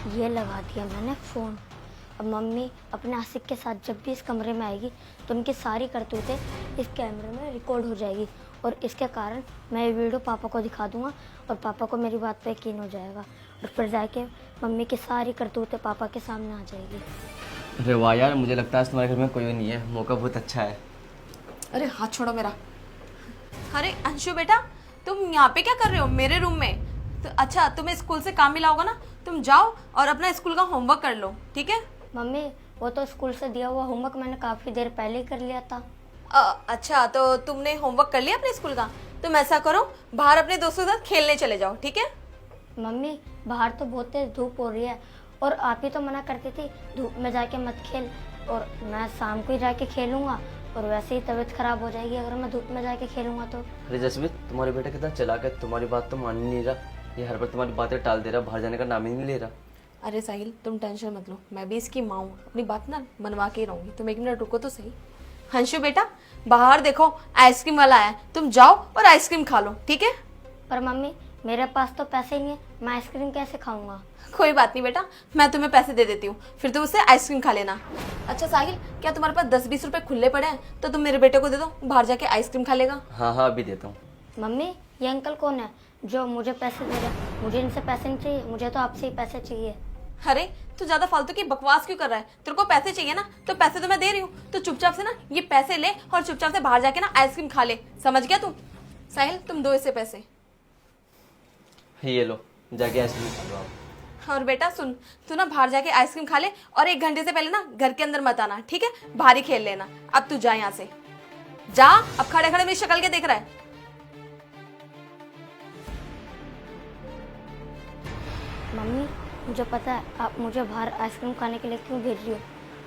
ये लगा दिया मैंने फ़ोन। अब मम्मी अपने आशिक के साथ जब भी इस कमरे में आएगी तो उनकी सारी करतूतें इस कैमरे में रिकॉर्ड हो जाएगी और इसके कारण मैं ये वीडियो पापा को दिखा दूंगा और पापा को मेरी बात पे यकीन हो जाएगा और फिर जाके मम्मी की सारी करतूतें पापा के सामने आ जाएगी। अरे वाह यार, मुझे लगता है आज तुम्हारे घर में कोई नहीं है। मौका बहुत अच्छा है। अरे हाथ छोड़ो मेरा। अरे अंशु बेटा, तुम यहाँ पे क्या कर रहे हो मेरे रूम में? तो अच्छा, तुम्हें स्कूल से काम मिला होगा ना, तुम जाओ और अपना स्कूल का होमवर्क कर लो, ठीक है? मम्मी वो तो स्कूल से दिया हुआ होमवर्क मैंने काफ़ी देर पहले ही कर लिया था। अच्छा, तो तुमने होमवर्क कर लिया अपने स्कूल का? तुम ऐसा करो, बाहर अपने दोस्तों के साथ खेलने चले जाओ, ठीक है? मम्मी बाहर तो बहुत तेज धूप हो रही है और आप ही तो मना करती थी धूप में जाके मत खेल, और मैं शाम को ही जाके खेलूंगा और वैसे ही तबीयत खराब हो जाएगी अगर मैं धूप में जाके खेलूंगा तो। अरे जसमीत, तुम्हारे बेटा कितना चालाक है, तुम्हारी बात तो मान ही नहीं रहा। ये हर बार तुम्हारी बातें टाल दे रहा, बाहर जाने का नाम ही नहीं ले रहा। अरे साहिल, तुम टेंशन मत लो, मैं भी इसकी माँ हूँ, अपनी बात ना मनवा के ही रहूंगी। तुम 1 मिनट रुको तो सही। हंशु बेटा, बाहर देखो आइसक्रीम वाला है, तुम जाओ और आइसक्रीम खा लो, ठीक है? पर मम्मी मेरे पास तो पैसे ही नहीं है, मैं आइसक्रीम कैसे खाऊंगा? कोई बात नहीं बेटा, मैं तुम्हें पैसे दे देती हूँ, फिर तुम उससे आइसक्रीम खा लेना। अच्छा साहिल, क्या तुम्हारे पास 10-20 रुपए खुले पड़े हैं? तो तुम मेरे बेटे को दे दो, बाहर जाके आइसक्रीम खा लेगा। हाँ हाँ, अभी देता हूँ। मम्मी ये अंकल कौन है जो मुझे पैसे दे रहा है? मुझे इनसे पैसे नहीं चाहिए, मुझे तो आपसे ही पैसे चाहिए। अरे तू ज्यादा फालतू की बकवास क्यों कर रहा है? तेरे को पैसे चाहिए ना, तो पैसे तो मैं दे रही हूँ, तो चुपचाप से ना ये पैसे ले और चुपचाप से बाहर जाके ना आइसक्रीम खा ले, समझ गया तू? साहिल, तुम दो इसे पैसे। ये लो, जाके आइसक्रीम खा लो आप। और बेटा सुन, तू ना बाहर जाके आइसक्रीम खा ले और 1 घंटे से पहले ना घर के अंदर मत आना, ठीक है? बाहर ही खेल लेना। अब तू जा यहाँ से, जा। अब खड़े खड़े मेरी शक्ल क्या देख रहा है? मम्मी मुझे पता है आप मुझे बाहर आइसक्रीम खाने के लिए क्यों भेज रही हो,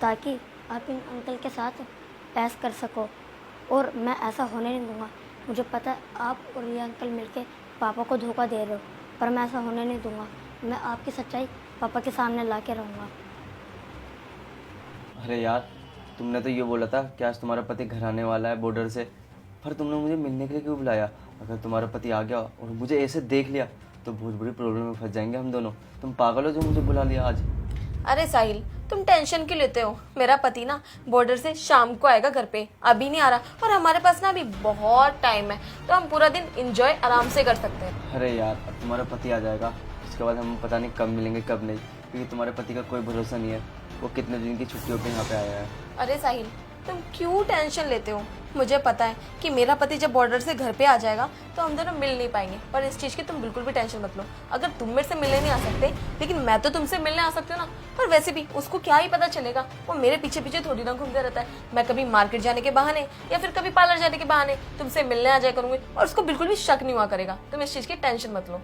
ताकि आप इन अंकल के साथ ऐश कर सको, और मैं ऐसा होने नहीं दूंगा। मुझे पता है आप और ये अंकल मिलके पापा को धोखा दे रहे हो, पर मैं ऐसा होने नहीं दूंगा। मैं आपकी सच्चाई पापा के सामने ला के रहूँगा। अरे यार, तुमने तो ये बोला था कि आज तुम्हारा पति घर आने वाला है बॉर्डर से, पर तुमने मुझे मिलने के लिए क्यों बुलाया? अगर तुम्हारा पति आ गया और मुझे ऐसे देख लिया तो बहुत बड़ी प्रॉब्लम में फंस जाएंगे हम दोनों। तुम पागल हो जो मुझे बुला लिया आज? अरे साहिल, तुम टेंशन क्यों लेते हो? मेरा पति ना बॉर्डर से शाम को आएगा घर पे, अभी नहीं आ रहा, और हमारे पास ना अभी बहुत टाइम है, तो हम पूरा दिन एंजॉय आराम से कर सकते हैं। अरे यार, अब तुम्हारा पति आ जाएगा, उसके बाद हम पता नहीं कब मिलेंगे कब नहीं, क्योंकि तुम्हारे पति का कोई भरोसा नहीं है। वो कितने दिन की छुट्टियों पे यहाँ पे आया है। अरे साहिल, तुम क्यों टेंशन लेते हो? मुझे पता है कि मेरा पति जब बॉर्डर से घर पे आ जाएगा तो हम दोनों मिल नहीं पाएंगे, पर इस चीज़ की तुम बिल्कुल भी टेंशन मत लो। अगर तुम मेरे से मिलने नहीं आ सकते, लेकिन मैं तो तुमसे मिलने आ सकती हूँ ना। पर वैसे भी उसको क्या ही पता चलेगा, वो मेरे पीछे पीछे थोड़ी ना घूमता रहता है। मैं कभी मार्केट जाने के बहाने या फिर कभी पार्लर जाने के बहाने तुमसे मिलने आ जाया करूंगी, और उसको बिल्कुल भी शक नहीं हुआ करेगा। तुम इस चीज़ की टेंशन मत लो।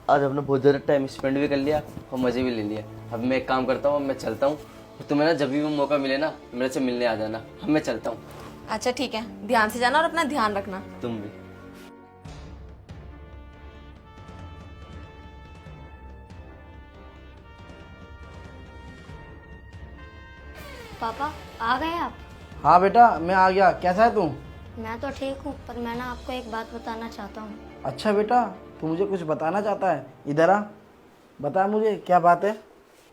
आज हमने बहुत ज़्यादा टाइम स्पेंड भी कर लिया और मज़े भी ले लिया। अब मैं एक काम करता हूँ, मैं चलता हूँ, और तुम्हें ना जब भी वो मौका मिले ना मेरे से मिलने आ जाना। अब मैं चलता हूँ। अच्छा ठीक है, ध्यान से जाना और अपना ध्यान रखना। तुम भी। पापा आ गए आप? हाँ बेटा, मैं आ गया। कैसा है तू? मैं तो ठीक हूँ, पर मैं ना आपको एक बात बताना चाहता हूँ। अच्छा बेटा, तू मुझे कुछ बताना चाहता है? इधर आ, बता मुझे क्या बात है।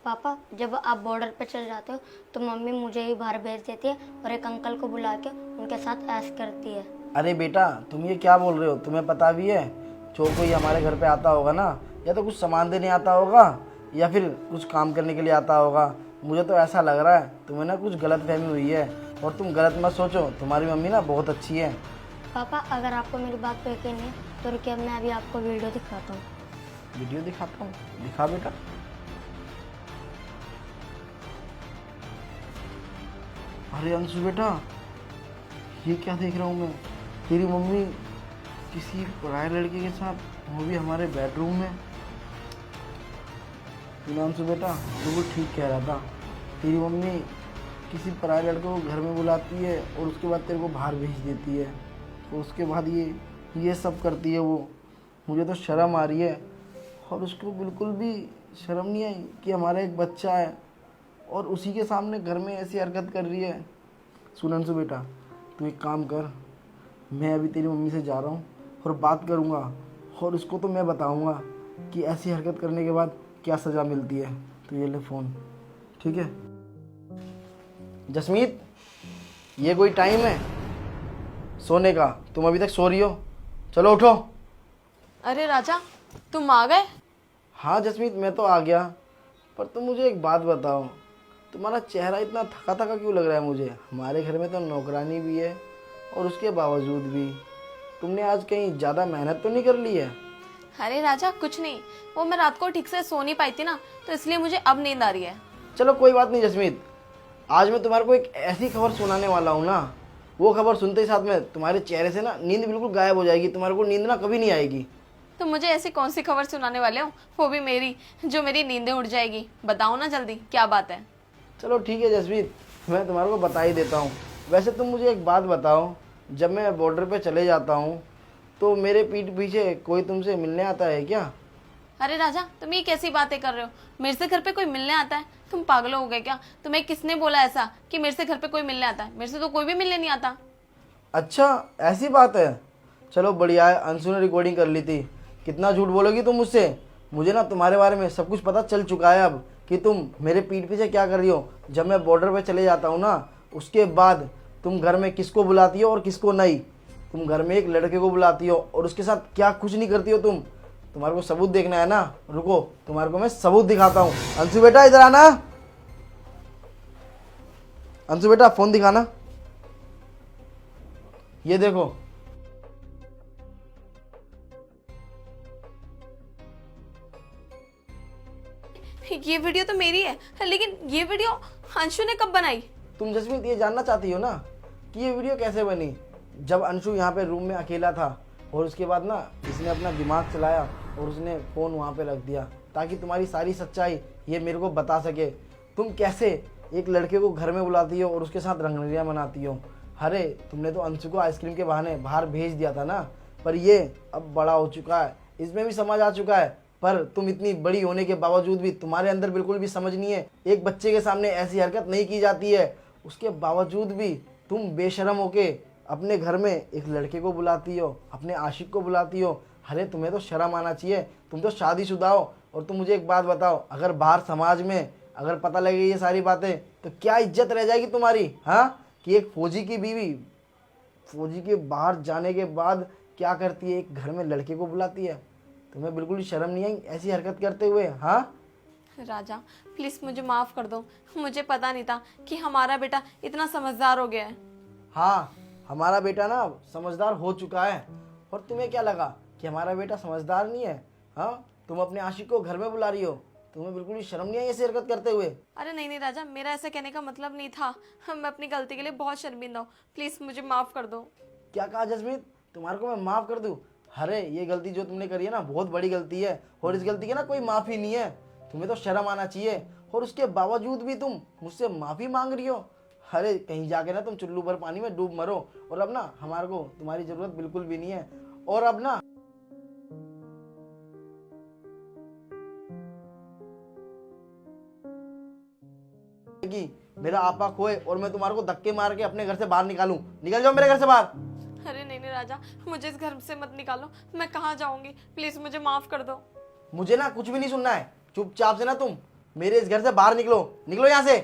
पापा जब आप बॉर्डर पे चले जाते हो तो मम्मी मुझे ही बाहर भेज देती है और एक अंकल को बुला के उनके साथ ऐश करती है। अरे बेटा, तुम ये क्या बोल रहे हो? तुम्हें पता भी है जो कोई हमारे घर पे आता होगा ना, या तो कुछ सामान देने आता होगा या फिर कुछ काम करने के लिए आता होगा। मुझे तो ऐसा लग रहा है तुम्हें ना कुछ गलत फहमी हुई है, और तुम गलत मत सोचो, तुम्हारी मम्मी ना बहुत अच्छी है। पापा अगर आपको मेरी बात पे यकीन नहीं है तो रुकिए, मैं अभी आपको वीडियो दिखाता हूँ। वीडियो दिखाता हूँ? दिखा बेटा। अरे अंशु बेटा, ये क्या देख रहा हूँ मैं? तेरी मम्मी किसी पराये लड़के के साथ, वो भी हमारे बेडरूम में। अंशु बेटा, बिल्कुल ठीक कह रहा था। तेरी मम्मी किसी पराये लड़के को घर में बुलाती है और उसके बाद तेरे को बाहर भेज देती है, और उसके बाद ये सब करती है वो। मुझे तो शर्म आ रही है, और उसको बिल्कुल भी शर्म नहीं आई कि हमारा एक बच्चा है और उसी के सामने घर में ऐसी हरकत कर रही है। सुन अंशु बेटा, तू एक काम कर, मैं अभी तेरी मम्मी से जा रहा हूँ और बात करूँगा, और उसको तो मैं बताऊँगा कि ऐसी हरकत करने के बाद क्या सज़ा मिलती है। तो ये ले फ़ोन, ठीक है। जसमीत, ये कोई टाइम है सोने का? तुम अभी तक सो रही हो, चलो उठो। अरे राजा, तुम आ गए? हाँ जसमीत, मैं तो आ गया, पर तुम मुझे एक बात बताओ, तुम्हारा चेहरा इतना थका थका क्यों लग रहा है मुझे? हमारे घर में तो नौकरानी भी है और उसके बावजूद भी तुमने आज कहीं ज़्यादा मेहनत तो नहीं कर ली है? अरे राजा कुछ नहीं, वो मैं रात को ठीक से सो नहीं पाई थी ना, तो इसलिए मुझे अब नींद आ रही है। चलो कोई बात नहीं जसमीत, आज मैं तुम्हारे को एक ऐसी खबर सुनाने वाला हूँ ना, वो खबर सुनते ही साथ में तुम्हारे चेहरे से ना नींद बिल्कुल गायब हो जाएगी, तुम्हारे को नींद ना कभी नहीं आएगी। तो मुझे ऐसी कौन सी खबर सुनाने वाले हो, वो भी मेरी, जो मेरी नींदें उड़ जाएगी? बताओ ना जल्दी, क्या बात है? चलो ठीक है जसमीत, मैं तुम्हारे को बता ही देता हूँ। वैसे तुम मुझे एक बात बताओ, जब मैं बॉर्डर पे चले जाता हूँ तो मेरे पीठ पीछे कोई तुमसे मिलने आता है क्या? अरे राजा, तुम ये कैसी बातें कर रहे हो? मेरे से घर पे कोई मिलने आता है? तुम पागल हो गए क्या? तुम्हें किसने बोला ऐसा कि मेरे से घर पे कोई मिलने आता है? मेरे से तो कोई भी मिलने नहीं आता। अच्छा ऐसी बात है, चलो बढ़िया है। अंशु ने रिकॉर्डिंग कर ली थी। कितना झूठ बोलोगी तुम मुझसे? मुझे ना तुम्हारे बारे में सब कुछ पता चल चुका है अब, कि तुम मेरे पीठ पीछे क्या कर रही हो। जब मैं बॉर्डर पे चले जाता हूँ ना, उसके बाद तुम घर में किसको बुलाती हो और किसको नहीं। तुम घर में एक लड़के को बुलाती हो और उसके साथ क्या कुछ नहीं करती हो तुम। तुम्हारे को सबूत देखना है ना? रुको, तुम्हारे को मैं सबूत दिखाता हूँ। अंशु बेटा इधर आना। अंशु बेटा फोन दिखाना। ये देखो। ये वीडियो तो मेरी है, लेकिन ये वीडियो अंशु ने कब बनाई? तुम जसमीत ये जानना चाहती हो ना कि ये वीडियो कैसे बनी? जब अंशु यहाँ पे रूम में अकेला था और उसके बाद ना इसने अपना दिमाग चलाया और उसने फ़ोन वहाँ पे रख दिया, ताकि तुम्हारी सारी सच्चाई ये मेरे को बता सके। तुम कैसे एक लड़के को घर में बुलाती हो और उसके साथ रंगरलियाँ मनाती हो। अरे तुमने तो अंशु को आइसक्रीम के बहाने बाहर भेज दिया था ना, पर ये अब बड़ा हो चुका है, इसमें भी समझ आ चुका है। पर तुम इतनी बड़ी होने के बावजूद भी तुम्हारे अंदर बिल्कुल भी समझ नहीं है। एक बच्चे के सामने ऐसी हरकत नहीं की जाती है, उसके बावजूद भी तुम बेशरम होके अपने घर में एक लड़के को बुलाती हो, अपने आशिक को बुलाती हो। अरे तुम्हें तो शर्म आना चाहिए, तुम तो शादीशुदा हो। और तुम मुझे एक बात बताओ, अगर बाहर समाज में अगर पता लगे ये सारी बातें तो क्या इज्जत रह जाएगी तुम्हारी? हाँ, कि एक फौजी की बीवी फौजी के बाहर जाने के बाद क्या करती है, एक घर में लड़के को बुलाती है। तुम्हें बिल्कुल भी शर्म नहीं आई ऐसी हरकत करते हुए? हाँ राजा प्लीज मुझे माफ कर दो, मुझे पता नहीं था कि हमारा बेटा इतना समझदार हो गया है। हाँ, हमारा बेटा ना समझदार हो चुका है। और तुम्हें क्या लगा कि हमारा बेटा समझदार नहीं है? हाँ, तुम अपने आशिक को घर में बुला रही हो, तुम्हें बिल्कुल भी शर्म नहीं आई ऐसी हरकत करते हुए? अरे नहीं नहीं राजा, मेरा ऐसा कहने का मतलब नहीं था। मैं अपनी गलती के लिए बहुत शर्मिंदा हूँ, प्लीज मुझे माफ कर दो। क्या कहा जसमीत? तुम्हारे को मैं माफ कर दूं? अरे ये गलती जो तुमने करी है ना, बहुत बड़ी गलती है और इस गलती की ना कोई माफी नहीं है। तुम्हें तो शर्म आना चाहिए, और उसके बावजूद भी तुम मुझसे माफी मांग रही हो। अरे कहीं जाके ना तुम चुल्लू भर पानी में डूब मरो। और अब ना हमारे को तुम्हारी जरूरत बिल्कुल भी नहीं है। और अब ना कि मेरा आपा खोए और मैं तुम्हारे को धक्के मार के अपने घर से बाहर निकालूं। निकल जाओ मेरे घर से बाहर। अरे नहीं नहीं राजा, मुझे इस घर से मत निकालो, मैं कहाँ जाऊंगी? प्लीज मुझे माफ कर दो। मुझे ना कुछ भी नहीं सुनना है, चुपचाप से ना तुम मेरे इस घर से बाहर निकलो। निकलो यहाँ से।